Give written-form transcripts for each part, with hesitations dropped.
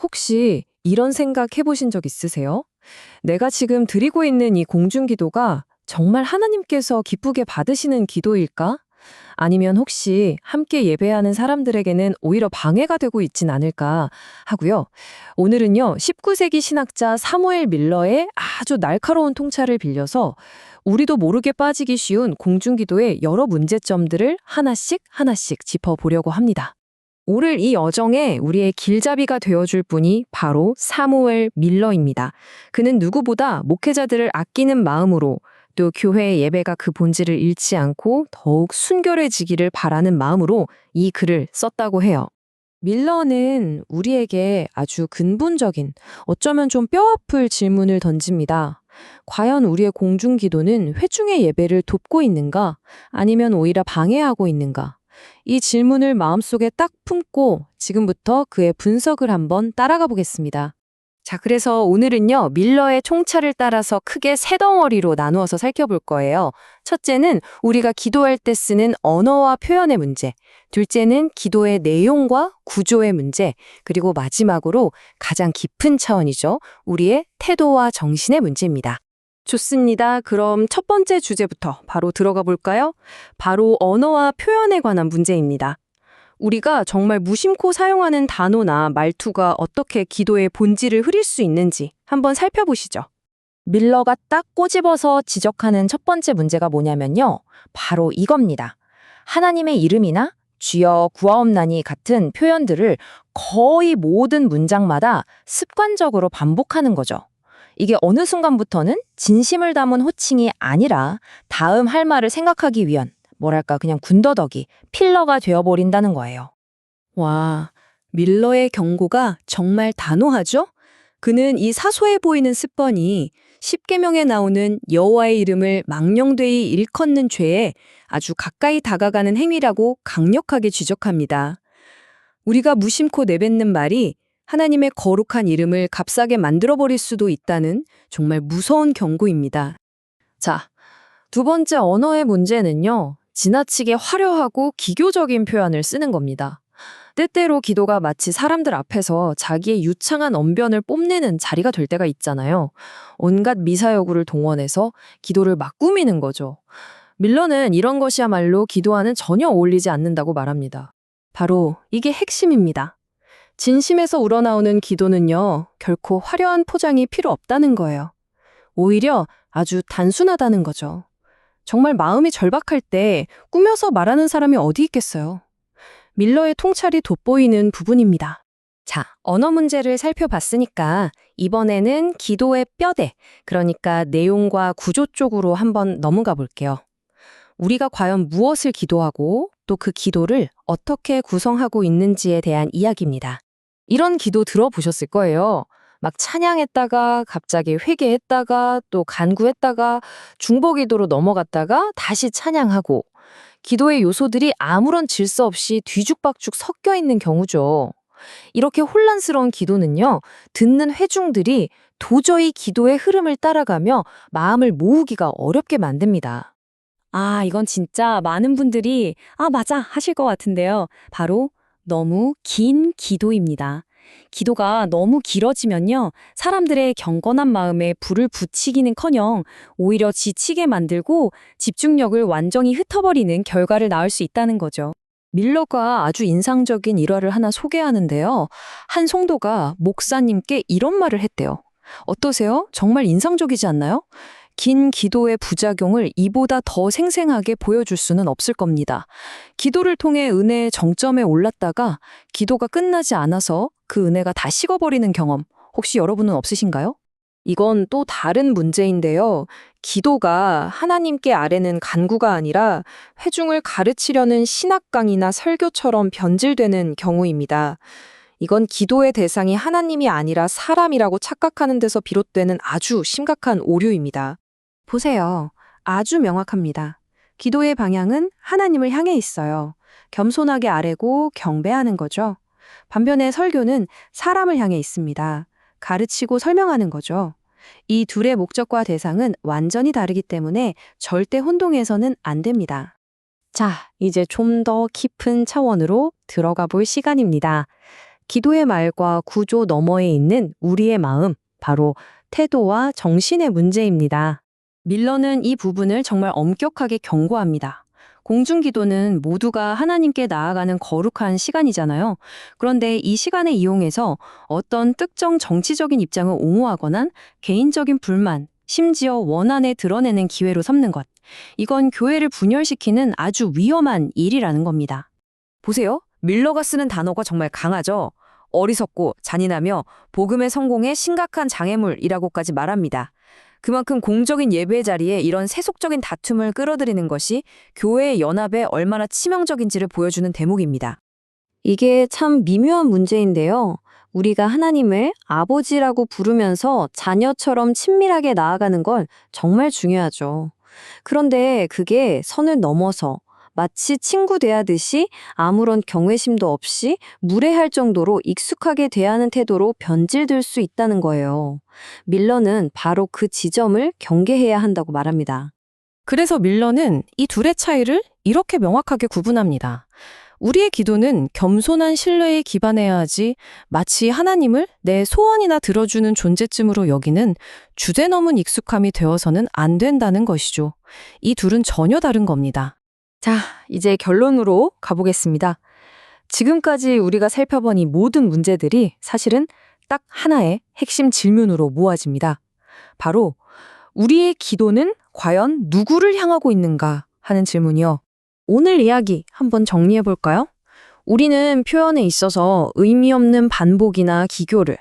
혹시 이런 생각 해보신 적 있으세요? 내가 지금 드리고 있는 이 공중기도가 정말 하나님께서 기쁘게 받으시는 기도일까? 아니면 혹시 함께 예배하는 사람들에게는 오히려 방해가 되고 있진 않을까 하고요. 오늘은요, 19세기 신학자 사무엘 밀러의 아주 날카로운 통찰을 빌려서 우리도 모르게 빠지기 쉬운 공중기도의 여러 문제점들을 하나씩 하나씩 짚어보려고 합니다. 오늘 이 여정에 우리의 길잡이가 되어줄 분이 바로 사무엘 밀러입니다. 그는 누구보다 목회자들을 아끼는 마음으로 또 교회의 예배가 그 본질을 잃지 않고 더욱 순결해지기를 바라는 마음으로 이 글을 썼다고 해요. 밀러는 우리에게 아주 근본적인, 어쩌면 좀 뼈아플 질문을 던집니다. 과연 우리의 공중기도는 회중의 예배를 돕고 있는가? 아니면 오히려 방해하고 있는가? 이 질문을 마음속에 딱 품고 지금부터 그의 분석을 한번 따라가 보겠습니다. 자, 그래서 오늘은요, 밀러의 총차를 따라서 크게 세 덩어리로 나누어서 살펴볼 거예요. 첫째는 우리가 기도할 때 쓰는 언어와 표현의 문제, 둘째는 기도의 내용과 구조의 문제, 그리고 마지막으로 가장 깊은 차원이죠. 우리의 태도와 정신의 문제입니다. 좋습니다. 그럼 첫 번째 주제부터 바로 들어가 볼까요? 바로 언어와 표현에 관한 문제입니다. 우리가 정말 무심코 사용하는 단어나 말투가 어떻게 기도의 본질을 흐릴 수 있는지 한번 살펴보시죠. 밀러가 딱 꼬집어서 지적하는 첫 번째 문제가 뭐냐면요. 바로 이겁니다. 하나님의 이름이나 주여 구하옵나니 같은 표현들을 거의 모든 문장마다 습관적으로 반복하는 거죠. 이게 어느 순간부터는 진심을 담은 호칭이 아니라 다음 할 말을 생각하기 위한 뭐랄까 그냥 군더더기, 필러가 되어버린다는 거예요. 와, 밀러의 경고가 정말 단호하죠? 그는 이 사소해 보이는 습관이 십계명에 나오는 여호와의 이름을 망령되이 일컫는 죄에 아주 가까이 다가가는 행위라고 강력하게 지적합니다. 우리가 무심코 내뱉는 말이 하나님의 거룩한 이름을 값싸게 만들어버릴 수도 있다는 정말 무서운 경고입니다. 자, 두 번째 언어의 문제는요. 지나치게 화려하고 기교적인 표현을 쓰는 겁니다. 때때로 기도가 마치 사람들 앞에서 자기의 유창한 언변을 뽐내는 자리가 될 때가 있잖아요. 온갖 미사여구를 동원해서 기도를 막 꾸미는 거죠. 밀러는 이런 것이야말로 기도와는 전혀 어울리지 않는다고 말합니다. 바로 이게 핵심입니다. 진심에서 우러나오는 기도는요, 결코 화려한 포장이 필요 없다는 거예요. 오히려 아주 단순하다는 거죠. 정말 마음이 절박할 때 꾸며서 말하는 사람이 어디 있겠어요. 밀러의 통찰이 돋보이는 부분입니다. 자, 언어 문제를 살펴봤으니까 이번에는 기도의 뼈대, 그러니까 내용과 구조 쪽으로 한번 넘어가 볼게요. 우리가 과연 무엇을 기도하고 또 그 기도를 어떻게 구성하고 있는지에 대한 이야기입니다. 이런 기도 들어보셨을 거예요. 막 찬양했다가 갑자기 회개했다가 또 간구했다가 중보기도로 넘어갔다가 다시 찬양하고 기도의 요소들이 아무런 질서 없이 뒤죽박죽 섞여 있는 경우죠. 이렇게 혼란스러운 기도는요, 듣는 회중들이 도저히 기도의 흐름을 따라가며 마음을 모으기가 어렵게 만듭니다. 아, 이건 진짜 많은 분들이 맞아 하실 것 같은데요. 바로 너무 긴 기도입니다. 기도가 너무 길어지면요, 사람들의 경건한 마음에 불을 붙이기는커녕 오히려 지치게 만들고 집중력을 완전히 흩어버리는 결과를 낳을 수 있다는 거죠. 밀러가 아주 인상적인 일화를 하나 소개하는데요. 한 성도가 목사님께 이런 말을 했대요. 어떠세요? 정말 인상적이지 않나요? 긴 기도의 부작용을 이보다 더 생생하게 보여줄 수는 없을 겁니다. 기도를 통해 은혜의 정점에 올랐다가 기도가 끝나지 않아서 그 은혜가 다 식어버리는 경험, 혹시 여러분은 없으신가요? 이건 또 다른 문제인데요. 기도가 하나님께 아뢰는 간구가 아니라 회중을 가르치려는 신학강이나 설교처럼 변질되는 경우입니다. 이건 기도의 대상이 하나님이 아니라 사람이라고 착각하는 데서 비롯되는 아주 심각한 오류입니다. 보세요. 아주 명확합니다. 기도의 방향은 하나님을 향해 있어요. 겸손하게 아뢰고 경배하는 거죠. 반면에 설교는 사람을 향해 있습니다. 가르치고 설명하는 거죠. 이 둘의 목적과 대상은 완전히 다르기 때문에 절대 혼동해서는 안 됩니다. 자, 이제 좀 더 깊은 차원으로 들어가 볼 시간입니다. 기도의 말과 구조 너머에 있는 우리의 마음, 바로 태도와 정신의 문제입니다. 밀러는 이 부분을 정말 엄격하게 경고합니다. 공중기도는 모두가 하나님께 나아가는 거룩한 시간이잖아요. 그런데 이 시간을 이용해서 어떤 특정 정치적인 입장을 옹호하거나 개인적인 불만, 심지어 원한을 드러내는 기회로 삼는 것. 이건 교회를 분열시키는 아주 위험한 일이라는 겁니다. 보세요. 밀러가 쓰는 단어가 정말 강하죠. 어리석고 잔인하며 복음의 성공에 심각한 장애물이라고까지 말합니다. 그만큼 공적인 예배 자리에 이런 세속적인 다툼을 끌어들이는 것이 교회의 연합에 얼마나 치명적인지를 보여주는 대목입니다. 이게 참 미묘한 문제인데요. 우리가 하나님을 아버지라고 부르면서 자녀처럼 친밀하게 나아가는 건 정말 중요하죠. 그런데 그게 선을 넘어서 마치 친구 대하듯이 아무런 경외심도 없이 무례할 정도로 익숙하게 대하는 태도로 변질될 수 있다는 거예요. 밀러는 바로 그 지점을 경계해야 한다고 말합니다. 그래서 밀러는 이 둘의 차이를 이렇게 명확하게 구분합니다. 우리의 기도는 겸손한 신뢰에 기반해야 하지 마치 하나님을 내 소원이나 들어주는 존재쯤으로 여기는 주제넘은 익숙함이 되어서는 안 된다는 것이죠. 이 둘은 전혀 다른 겁니다. 자, 이제 결론으로 가보겠습니다. 지금까지 우리가 살펴본 이 모든 문제들이 사실은 딱 하나의 핵심 질문으로 모아집니다. 바로 우리의 기도는 과연 누구를 향하고 있는가 하는 질문이요. 오늘 이야기 한번 정리해 볼까요? 우리는 표현에 있어서 의미 없는 반복이나 기교를,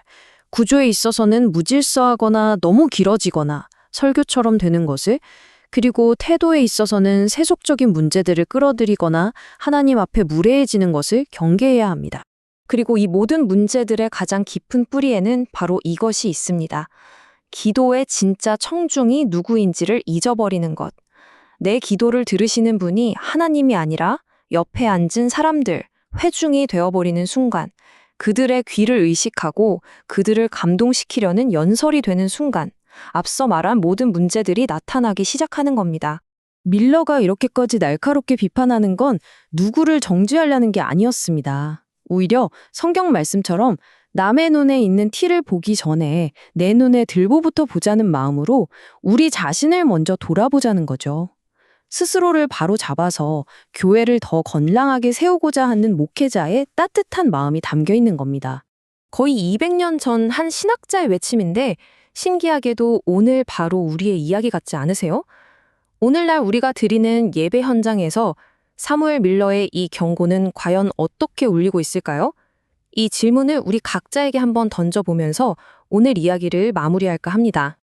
구조에 있어서는 무질서하거나 너무 길어지거나 설교처럼 되는 것을, 그리고 태도에 있어서는 세속적인 문제들을 끌어들이거나 하나님 앞에 무례해지는 것을 경계해야 합니다. 그리고 이 모든 문제들의 가장 깊은 뿌리에는 바로 이것이 있습니다. 기도의 진짜 청중이 누구인지를 잊어버리는 것. 내 기도를 들으시는 분이 하나님이 아니라 옆에 앉은 사람들, 회중이 되어버리는 순간, 그들의 귀를 의식하고 그들을 감동시키려는 연설이 되는 순간, 앞서 말한 모든 문제들이 나타나기 시작하는 겁니다. 밀러가 이렇게까지 날카롭게 비판하는 건 누구를 정죄하려는 게 아니었습니다. 오히려 성경 말씀처럼 남의 눈에 있는 티를 보기 전에 내 눈에 들보부터 보자는 마음으로 우리 자신을 먼저 돌아보자는 거죠. 스스로를 바로 잡아서 교회를 더 건강하게 세우고자 하는 목회자의 따뜻한 마음이 담겨 있는 겁니다. 거의 200년 전 한 신학자의 외침인데 신기하게도 오늘 바로 우리의 이야기 같지 않으세요? 오늘날 우리가 드리는 예배 현장에서 사무엘 밀러의 이 경고는 과연 어떻게 울리고 있을까요? 이 질문을 우리 각자에게 한번 던져보면서 오늘 이야기를 마무리할까 합니다.